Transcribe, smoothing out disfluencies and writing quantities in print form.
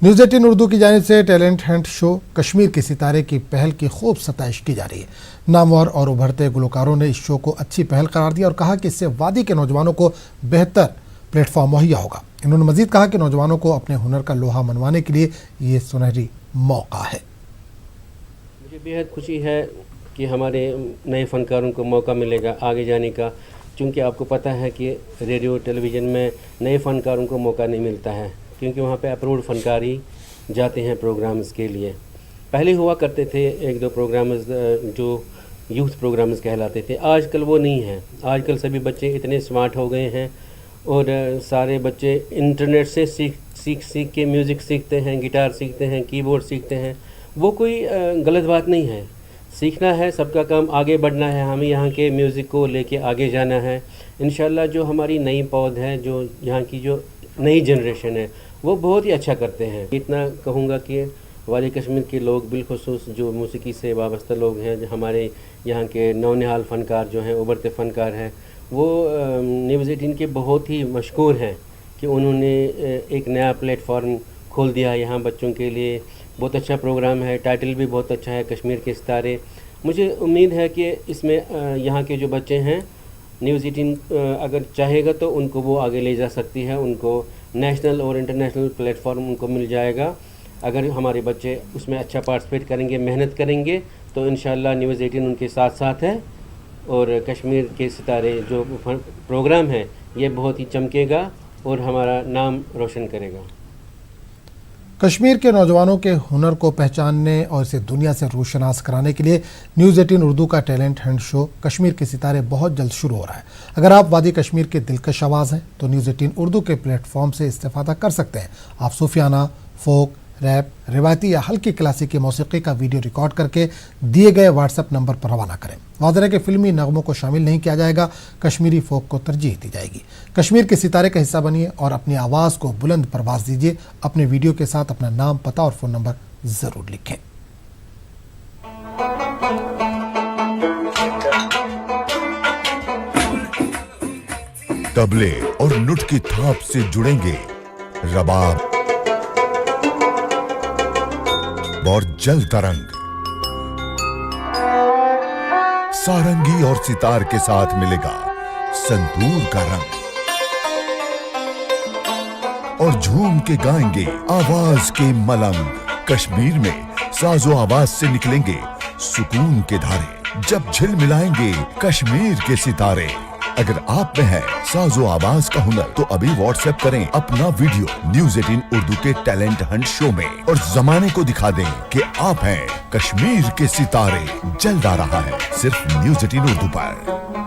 News 18 Urdu की जानिब से टैलेंट हंट शो कश्मीर के सितारे की पहल की खूब सताइश की जा रही है। नामवर और उभरते गुलकारों ने इस शो को अच्छी पहल करार दिया और कहा कि इससे वादी के नौजवानों को बेहतर प्लेटफॉर्म मुहैया होगा। इन्होंने मजीद कहा कि नौजवानों को अपने हुनर का लोहा मनवाने के लिए ये सुनहरी मौका है। मुझे बेहद खुशी है कि हमारे नए फनकारों को मौका मिलेगा आगे जाने का, क्योंकि आपको पता है कि रेडियो टेलीविज़न में नए फ़नकारों को मौका नहीं मिलता है, क्योंकि वहाँ पे अप्रूव्ड फ़नकार ही जाते हैं प्रोग्राम्स के लिए। पहले हुआ करते थे एक दो प्रोग्राम्स जो यूथ प्रोग्राम्स कहलाते थे, आजकल वो नहीं है। आजकल सभी बच्चे इतने स्मार्ट हो गए हैं और सारे बच्चे इंटरनेट से सीख के म्यूज़िक सीखते हैं, गिटार सीखते हैं, कीबोर्ड सीखते हैं। वो कोई गलत बात नहीं है, सीखना है, सबका काम आगे बढ़ना है, हमें यहाँ के म्यूज़िक को लेके आगे जाना है। इंशाल्लाह जो हमारी नई पौध है, जो यहाँ की जो नई जनरेशन है, वो बहुत ही अच्छा करते हैं। इतना कहूँगा कि वादी कश्मीर के लोग बिलखुसूस जो मौसीकी से वाबस्ता लोग हैं, जो हमारे यहाँ के नौनिहाल फ़नकार जो हैं, उभरते फ़नकार हैं, वो न्यूज़ 18 के बहुत ही मशहूर हैं कि उन्होंने एक नया प्लेटफॉर्म खोल दिया है यहाँ बच्चों के लिए। बहुत अच्छा प्रोग्राम है, टाइटल भी बहुत अच्छा है, कश्मीर के सितारे। मुझे उम्मीद है कि इसमें यहाँ के जो बच्चे हैं, न्यूज़ 18 अगर चाहेगा तो उनको वो आगे ले जा सकती है, उनको नेशनल और इंटरनेशनल प्लेटफॉर्म उनको मिल जाएगा। अगर हमारे बच्चे उसमें अच्छा पार्टिसिपेट करेंगे, मेहनत करेंगे, तो इंशाल्लाह न्यूज़ 18 उनके साथ साथ है और कश्मीर के सितारे जो प्रोग्राम है ये बहुत ही चमकेगा और हमारा नाम रोशन करेगा। कश्मीर के नौजवानों के हुनर को पहचानने और इसे दुनिया से रोशनास कराने के लिए न्यूज़ 18 उर्दू का टैलेंट हंट शो कश्मीर के सितारे बहुत जल्द शुरू हो रहा है। अगर आप वादी कश्मीर के दिलकश आवाज़ हैं तो न्यूज़ 18 उर्दू के प्लेटफॉर्म से इस्तेफादा कर सकते हैं। आप सूफियाना, फोक, रैप, रिवायती या हल्की क्लासिकी मौसीकी का वीडियो रिकॉर्ड करके दिए गए व्हाट्सएप नंबर पर रवाना करें। वाज़ेह है कि फिल्मी नगमों को शामिल नहीं किया जाएगा, कश्मीरी फोक को तरजीह दी जाएगी। कश्मीर के सितारे का हिस्सा बनिए और अपनी आवाज़ को बुलंद परवाज़ दीजिए। अपने वीडियो के साथ अपना नाम, पता और फ़ोन नंबर ज़रूर लिखें। तबले और नुट की थाप से जुड़ेंगे रबाब और जल तरंग। सारंगी और सितार के साथ मिलेगा संतूर का रंग और झूम के गाएंगे आवाज के मलंग। कश्मीर में साजो आवाज से निकलेंगे सुकून के धारे, जब झिल मिलाएंगे कश्मीर के सितारे। अगर आप में है साजो आवाज का हुनर तो अभी व्हाट्सएप करें अपना वीडियो न्यूज़ 18 उर्दू के टैलेंट हंट शो में और जमाने को दिखा दें कि आप हैं कश्मीर के सितारे। जल्द आ रहा है सिर्फ न्यूज़ 18 उर्दू पर।